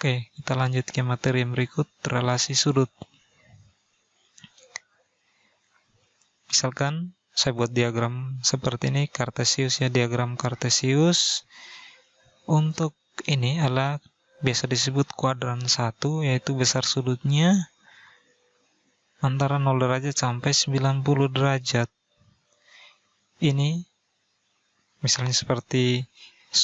Oke, kita lanjut ke materi yang berikut, relasi sudut. Misalkan saya buat diagram seperti ini, kartesius ya, diagram kartesius. Untuk ini adalah biasa disebut kuadran 1, yaitu besar sudutnya antara 0 derajat sampai 90 derajat. Ini misalnya seperti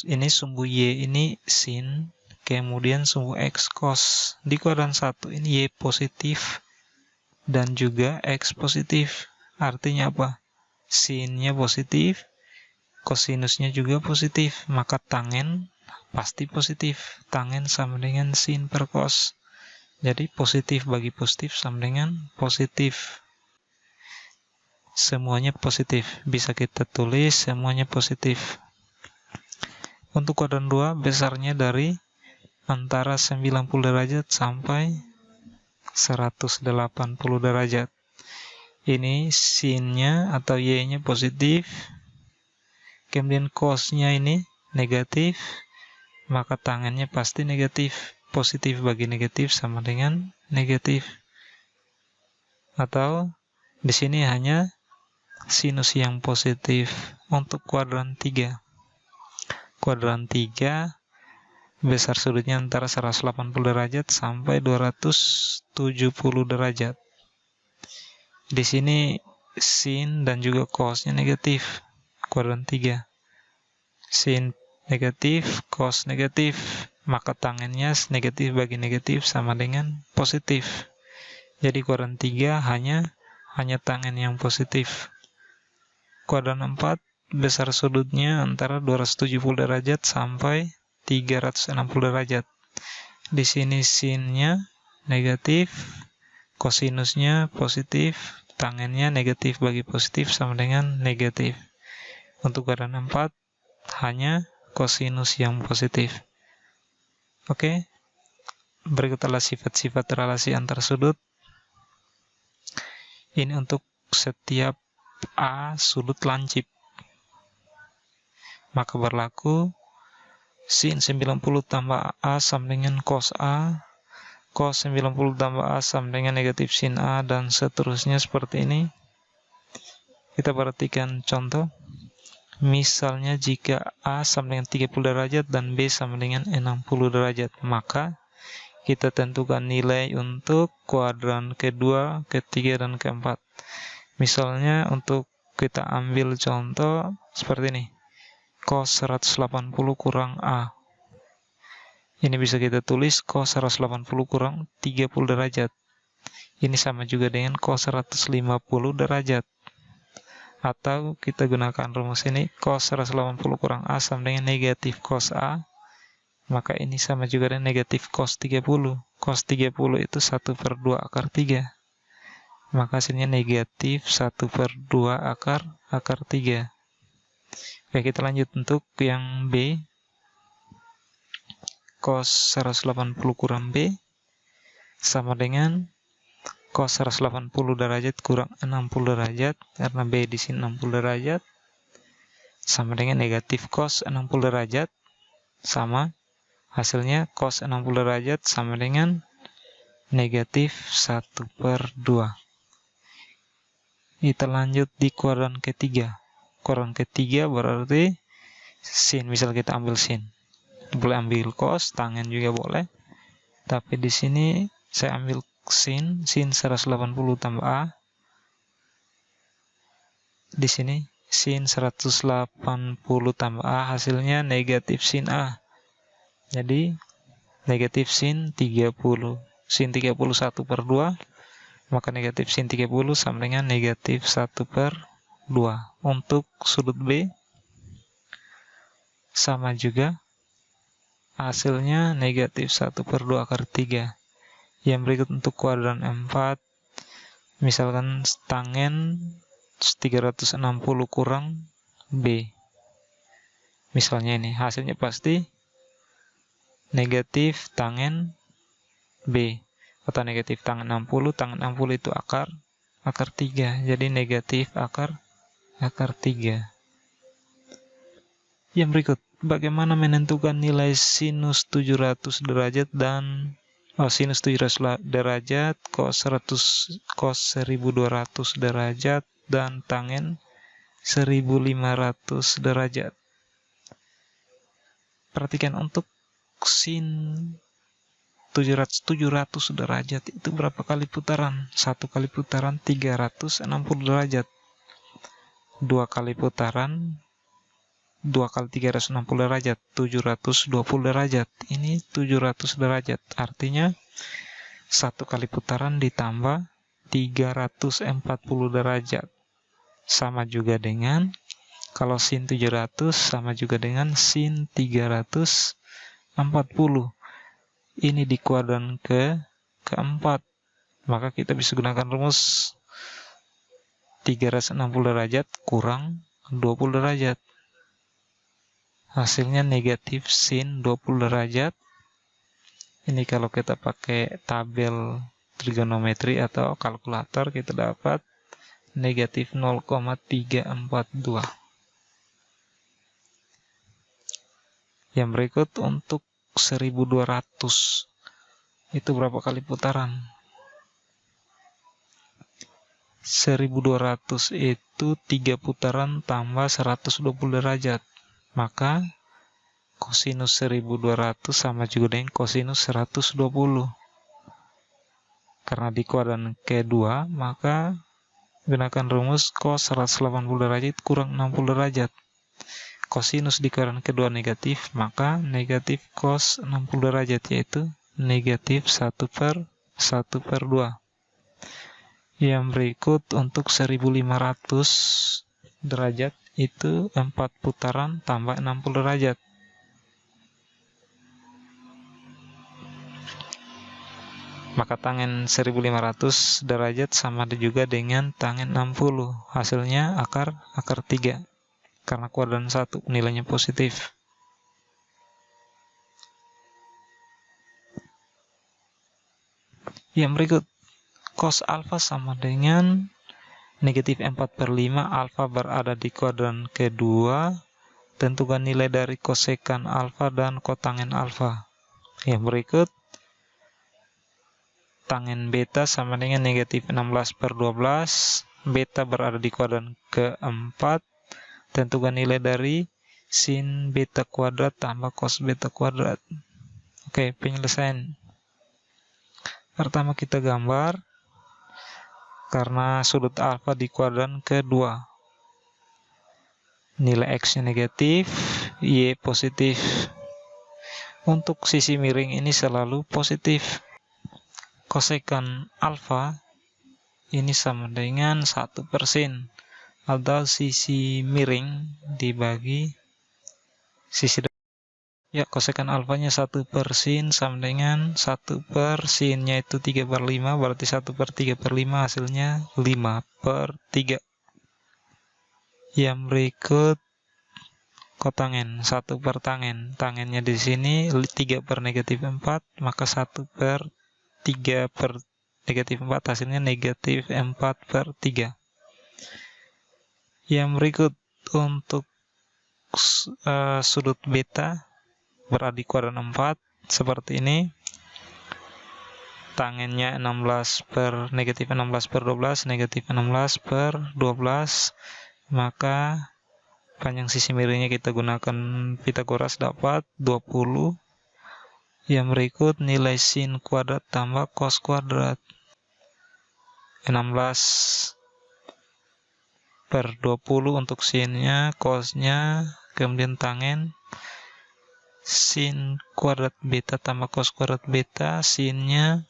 ini sumbu Y, ini sin, kemudian sumbu X cos. Di kuadran 1 ini Y positif dan juga X positif. Artinya apa? Sinnya positif, kosinusnya juga positif, maka tangen pasti positif. Tangen sama dengan sin per cos. Jadi positif bagi positif sama dengan positif. Semuanya positif. Bisa kita tulis semuanya positif. Untuk kuadran 2, besarnya dari antara 90 derajat sampai 180 derajat. Ini sinnya atau Y-nya positif, kemudian cos-nya ini negatif, maka tangannya pasti negatif. Positif bagi negatif sama dengan negatif. Atau di sini hanya sinus yang positif. Untuk kuadran 3. Kuadran 3 besar sudutnya antara 180 derajat sampai 270 derajat. Di sini sin dan juga cos-nya negatif. Kuadran 3. Sin negatif, cos negatif, maka tangennya negatif bagi negatif sama dengan positif. Jadi kuadran 3 hanya tangen yang positif. Kuadran 4 besar sudutnya antara 270 derajat sampai 360 derajat. Di sini sinnya negatif, kosinusnya positif, tangennya negatif bagi positif sama dengan negatif. Untuk kuadran 4 hanya kosinus yang positif. Oke. Berikut adalah sifat-sifat relasi antar sudut. Ini untuk setiap A sudut lancip. Maka berlaku sin 90 tambah A sama dengan cos A, cos 90 tambah A sama dengan negatif sin A, dan seterusnya seperti ini. Kita perhatikan contoh. Misalnya jika A sama dengan 30 derajat dan B sama dengan 60 derajat, maka kita tentukan nilai untuk kuadran kedua, ketiga, dan keempat. Misalnya untuk kita ambil contoh seperti ini. Cos 180 kurang A. Ini bisa kita tulis cos 180 kurang 30 derajat. Ini sama juga dengan cos 150 derajat. Atau kita gunakan rumus ini, cos 180 kurang A sama dengan negatif cos A. Maka ini sama juga dengan negatif cos 30. Cos 30 itu 1/2 akar 3. Maka hasilnya negatif 1/2 akar 3. Oke, kita lanjut untuk yang B. Cos 180 kurang B sama dengan cos 180 derajat kurang 60 derajat, karena B di sini 60 derajat, sama dengan negatif cos 60 derajat, sama hasilnya cos 60 derajat sama dengan negatif 1/2. Kita lanjut di kuadran ketiga. Kuadran ketiga berarti sin, misal kita ambil sin, boleh ambil cos, tangen juga boleh, tapi di sini saya ambil sin 180 tambah A. Di sini sin 180 tambah A, hasilnya negatif sin A. Jadi negatif sin 30. Sin 30 1/2, maka negatif sin 30 sama dengan negatif 1/2. Untuk sudut B sama juga, hasilnya negatif 1/2 akar 3. Yang berikut untuk kuadran 4, misalkan tangen 360 kurang B. Misalnya ini, hasilnya pasti negatif tangen B. Atau negatif tangen 60, tangen 60 itu akar 3. Jadi negatif akar 3. Yang berikut, bagaimana menentukan nilai sinus 700 derajat dan sinus 700 derajat, cos 1200 derajat, dan tangen 1500 derajat. Perhatikan untuk sin 700 derajat itu berapa kali putaran? Satu kali putaran 360 derajat. Dua kali putaran 2 kali 360 derajat, 720 derajat. Ini 700 derajat. Artinya satu kali putaran ditambah 340 derajat. Sama juga dengan kalau sin 700 sama juga dengan sin 340. Ini di kuadran keempat. Maka kita bisa gunakan rumus 360 derajat kurang 20 derajat. Hasilnya negatif sin 20 derajat. Ini kalau kita pakai tabel trigonometri atau kalkulator, kita dapat negatif 0,342. Yang berikut untuk 1200. Itu berapa kali putaran? 1200 itu 3 putaran tambah 120 derajat. Maka kosinus 1200 sama juga dengan kosinus 120. Karena di kuadran kedua, maka gunakan rumus cos 180 derajat kurang 60 derajat. Kosinus di kuadran kedua negatif, maka negatif cos 60 derajat yaitu negatif 1/2. Yang berikut untuk 1500 derajat itu 4 putaran tambah 60 derajat. Maka tangen 1500 derajat sama juga dengan tangen 60. Hasilnya akar 3. Karena kuadran 1 nilainya positif. Yang berikut, cos alfa sama dengan negatif 4/5. Alfa berada di kuadran kedua. Tentukan nilai dari kosekan alfa dan kotangen alfa. Yang berikut, tangen beta sama dengan negatif 16/12. Beta berada di kuadran keempat. Tentukan nilai dari sin beta kuadrat tambah cos beta kuadrat. Oke, penyelesaian. Pertama kita gambar. Karena sudut alfa di kuadran kedua. Nilai X-nya negatif, Y positif. Untuk sisi miring ini selalu positif. Kosekan alfa ini sama dengan 1%. Atau sisi miring dibagi sisi depan. Ya, kosekan alfanya 1% sama dengan 1%-nya itu 3/5, berarti 1/3/5 hasilnya 5/3. Yang berikut kotangen 1/tangen. Tangennya di sini 3/-4, maka 1/3/-4 hasilnya negatif 4/3. Yang berikut untuk sudut beta berada di kuadran 4 seperti ini. Tangennya negatif 16/12, negatif 16/12. Maka panjang sisi miringnya kita gunakan Pythagoras, dapat 20. Yang berikut nilai sin kuadrat tambah cos kuadrat. 16/20 untuk sinnya, cosnya, kemudian tangen sin kuadrat beta tambah cos kuadrat beta. Sinnya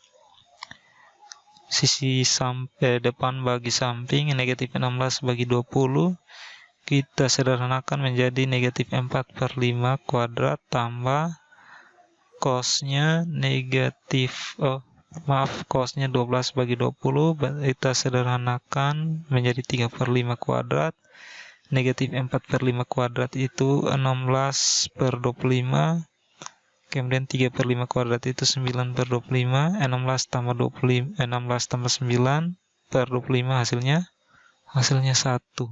sisi depan bagi samping, negatif 16 bagi 20. Kita sederhanakan menjadi negatif 4/5 kuadrat tambah cosnya cosnya 12 bagi 20. Kita sederhanakan menjadi 3/5 kuadrat. Negatif 4/5 kuadrat itu 16/25. Kemudian 3/5 kuadrat itu 9/25. 16 tambah 9/25 hasilnya 1.